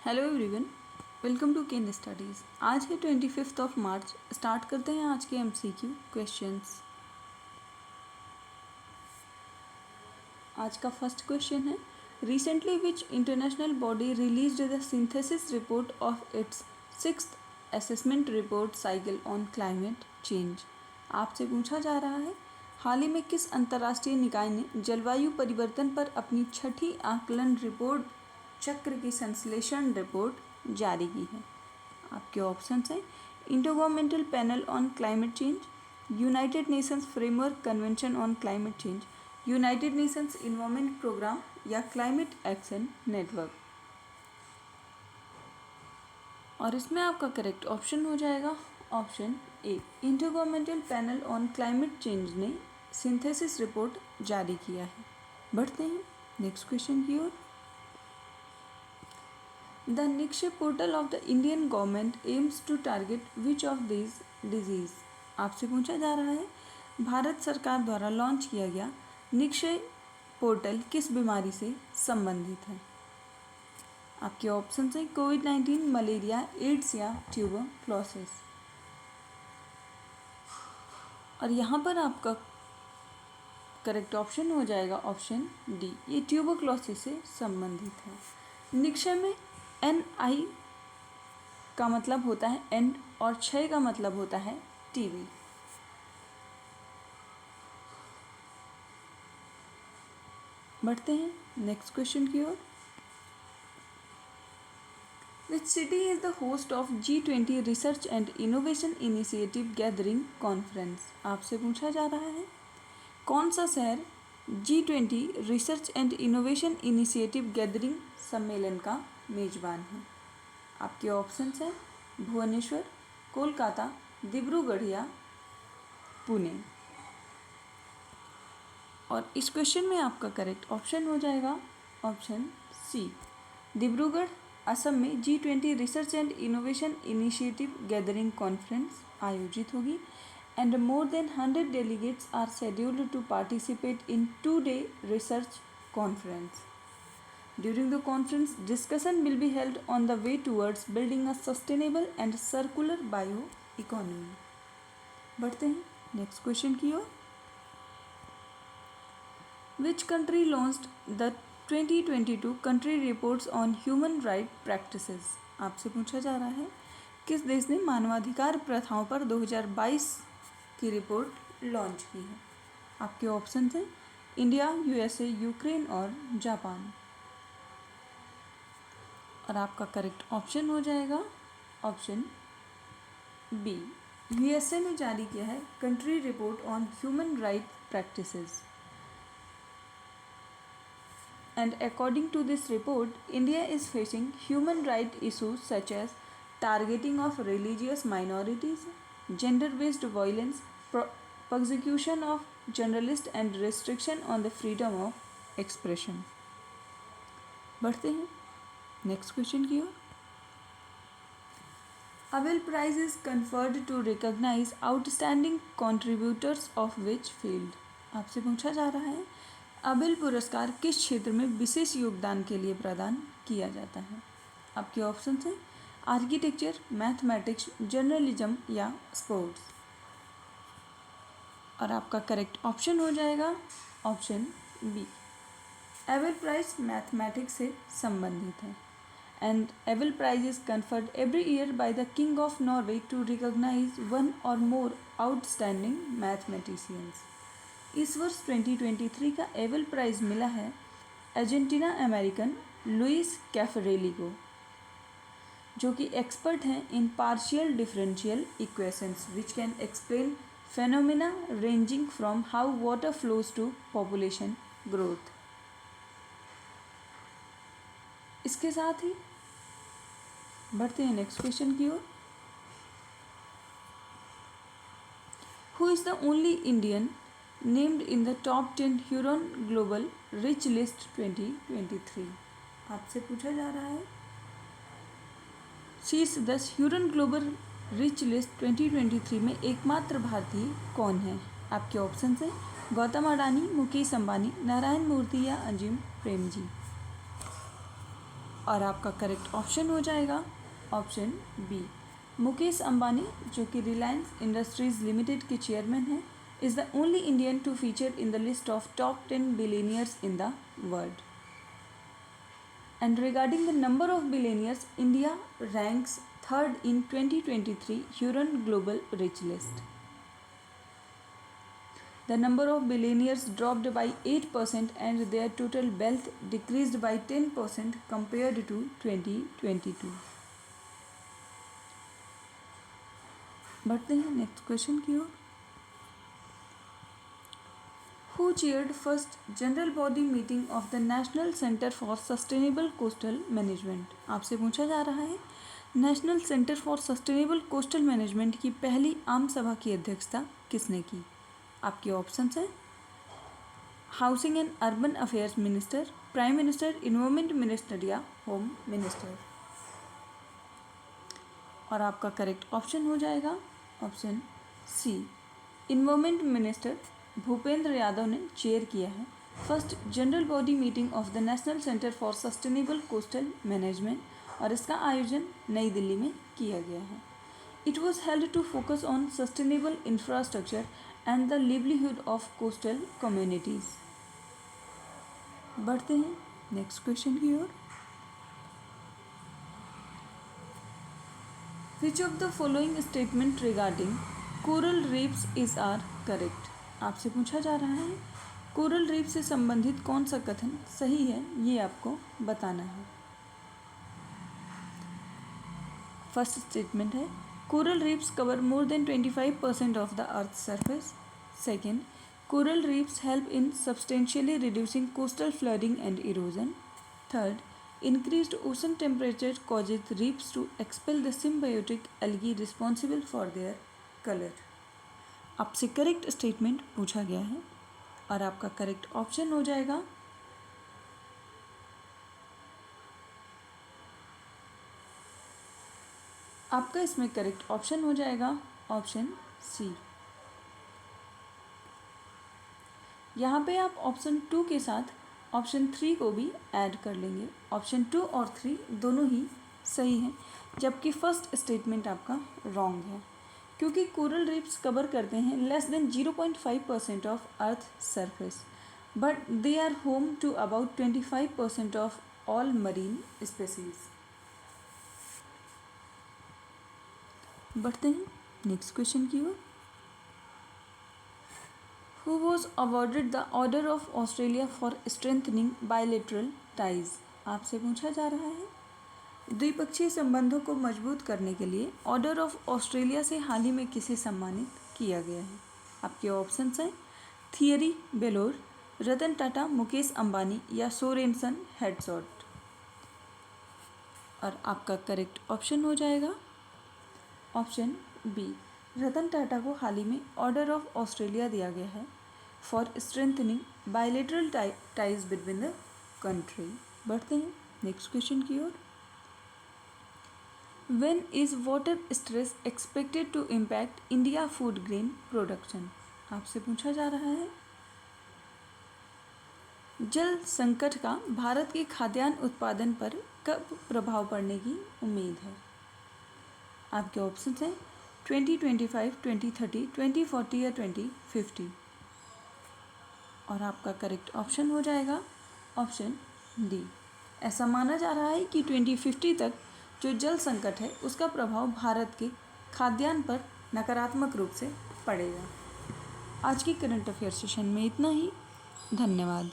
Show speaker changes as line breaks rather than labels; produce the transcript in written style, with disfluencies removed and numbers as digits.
Hello everyone, welcome to cane studies. आज है 25 मार्च। Start करते हैं आज के एमसीक्यू क्वेश्चंस। आज का फर्स्ट क्वेश्चन है, recently which international body released the synthesis report of its 6th assessment report cycle on climate change. आपसे पूछा जा रहा है, हाल ही में किस अंतर्राष्ट्रीय निकाय ने जलवायु परिवर्तन पर अपनी 6ठी आकलन रिपोर्ट चक्र की संश्लेषण रिपोर्ट जारी की है। आपके ऑप्शंस हैं intergovernmental panel on climate change, United Nations framework convention on climate change, United Nations environment programme या क्लाइमेट एक्शन नेटवर्क। और इसमें आपका करेक्ट ऑप्शन हो जाएगा option A, intergovernmental panel on climate change ने सिंथेसिस रिपोर्ट जारी किया है। बढ़ते हैं नेक्स्ट क्वेश्चन की ओर। The Nikshay portal of the Indian government aims to target which of this disease. आपसे पूछा जा रहा है, भारत सरकार द्वारा लॉन्च किया गया निक्षय पोर्टल किस बीमारी से संबंधित है। आपके ऑप्शन हैं कोविड-19, मलेरिया, एड्स या ट्यूबरक्लोसिस। और यहाँ पर आपका करेक्ट ऑप्शन हो जाएगा ऑप्शन डी, ये ट्यूबरक्लोसिस से संबंधित है। निक्षय में NI का मतलब होता है एंड और क्षय का मतलब होता है टीबी। बढ़ते हैं नेक्स्ट क्वेश्चन की ओर। Which city is the host of G20 research and innovation initiative gathering conference. आपसे पूछा जा रहा है, कौन सा शहर G20 research and innovation initiative gathering सम्मेलन का मेजबान है। आपके ऑप्शंस हैं भुवनेश्वर, कोलकाता, डिब्रूगढ़ या पुणे। और इस क्वेश्चन में आपका करेक्ट ऑप्शन हो जाएगा ऑप्शन सी, डिब्रूगढ़। असम में G20 research and innovation initiative gathering conference आयोजित होगी and more than 100 delegates are scheduled to participate in 2-day research conference. During the conference, discussion will be held on the way towards building a sustainable and circular bioeconomy. बढ़ते हैं next question की ओर। Which country launched the 2022 country reports on human right practices? आपसे पूछा जा रहा है, किस देश ने मानवाधिकार प्रथाओं पर 2022 की रिपोर्ट लॉन्च की है। आपके ऑप्शन हैं इंडिया, USA, यूक्रेन और जापान। और आपका करेक्ट ऑप्शन हो जाएगा ऑप्शन बी, USA ने जारी किया है country report on human right practices. And according to this report, India is facing human right issues such as targeting of religious minorities, gender-based violence, persecution of journalists and restriction on the freedom of expression। बढ़ते हैं next question की ओर। Abel Prize is conferred to recognize outstanding contributors of which field। आपसे पूछा जा रहा है, अबेल पुरस्कार किस क्षेत्र में विशेष योगदान के लिए प्रदान किया जाता है। आपके ऑप्शन हैं आर्किटेक्चर, मैथमेटिक्स, जर्नलिज्म या स्पोर्ट्स। और आपका करेक्ट ऑप्शन हो जाएगा option B, Abel prize mathematics से संबंधित है। And Abel prize is conferred every year by the king of Norway to recognise one और मोर आउटस्टैंडिंग मैथमेटिशियंस। इस वर्ष 2023 का एबल प्राइज मिला है अर्जेंटीना अमेरिकन लुइस कैफरेली को, जो कि एक्सपर्ट हैं in partial differential equations which can explain phenomena ranging from how water flows to population growth। इसके साथ ही बढ़ते हैं नेक्स्ट क्वेश्चन की ओर। Who is the only Indian named in the top 10 Huron Global Rich List 2023? आपसे पूछा जा रहा है, शीर्ष 10 ह्यूरन ग्लोबल रिच लिस्ट 2023 में एकमात्र भारतीय कौन है। आपके ऑप्शन हैं गौतम अडानी, मुकेश अंबानी, नारायण मूर्ति या अजीम प्रेमजी। और आपका करेक्ट ऑप्शन हो जाएगा ऑप्शन बी। मुकेश अंबानी, जो कि रिलायंस इंडस्ट्रीज लिमिटेड के चेयरमैन हैं, is the only Indian to feature in the list of top 10 billionaires in the world. And regarding the number of billionaires, India ranks third in 2023 Huron Global Rich List. The number of billionaires dropped by 8% and their total wealth decreased by 10% compared to 2022. बढ़ते हैं next question की ओर। Who chaired first general body meeting of the National Center for Sustainable Coastal Management? आपसे पूछा जा रहा है national centre for sustainable coastal management की पहली आम सभा की अध्यक्षता किसने की? आपके ऑप्शंस हैं housing and urban affairs minister, prime minister, environment minister या होम मिनिस्टर। और आपका करेक्ट ऑप्शन हो जाएगा option C, environment minister Bhupendra Yadav ने चेयर किया है first general body meeting of the national centre for sustainable coastal management, और इसका आयोजन नई दिल्ली में किया गया है। It was held to focus on sustainable infrastructure and the livelihood of coastal communities. बढ़ते हैं नेक्स्ट क्वेश्चन की ओर। Which of the following statement regarding coral reefs is are correct? आपसे पूछा जा रहा है कोरल रीफ से संबंधित कौन सा कथन सही है, ये आपको बताना है। फर्स्ट स्टेटमेंट है coral reefs cover more than 25% of the earth surface. Second, coral reefs help in substantially reducing coastal flooding and erosion. Third, increased ocean temperature causes reefs to expel the symbiotic algae responsible for their color। आपसे correct statement पूछा गया है और आपका correct option हो जाएगा आपका इसमें करेक्ट ऑप्शन हो जाएगा ऑप्शन सी। यहाँ पे आप ऑप्शन 2 के साथ ऑप्शन 3 को भी ऐड कर लेंगे। ऑप्शन 2 और 3 दोनों ही सही हैं, जबकि फर्स्ट स्टेटमेंट आपका रॉन्ग है, क्योंकि कोरल रीफ्स कवर करते हैं less than 0.5% of earth surface, but they are home to about 25% of all marine species. बढ़ते हैं नेक्स्ट क्वेश्चन की ओर। Who was awarded the Order of Australia for strengthening bilateral ties? आपसे पूछा जा रहा है द्विपक्षीय संबंधों को मजबूत करने के लिए ऑर्डर ऑफ ऑस्ट्रेलिया से हाल ही में किसे सम्मानित किया गया है? आपके ऑप्शंस हैं थियरी बेलोर, रतन टाटा, मुकेश अंबानी या सोरेनसन हेड्सवर्थ। और आपका करेक्ट ऑप्शन हो जाएगा ऑप्शन बी, रतन टाटा को हाल ही में ऑर्डर ऑफ ऑस्ट्रेलिया दिया गया है for strengthening bilateral ties between the country. बढ़ते हैं नेक्स्ट क्वेश्चन की ओर। When is water stress expected to impact India food grain production? आपसे पूछा जा रहा है जल संकट का भारत के खाद्यान्न उत्पादन पर कब प्रभाव पड़ने की उम्मीद है? आपके ऑप्शंस हैं 2025, 2030, 2040 या 2050। और आपका करेक्ट ऑप्शन हो जाएगा ऑप्शन डी। ऐसा माना जा रहा है कि 2050 तक जो जल संकट है उसका प्रभाव भारत के खाद्यान्न पर नकारात्मक रूप से पड़ेगा। आज की करंट अफेयर सेशन में इतना ही। धन्यवाद।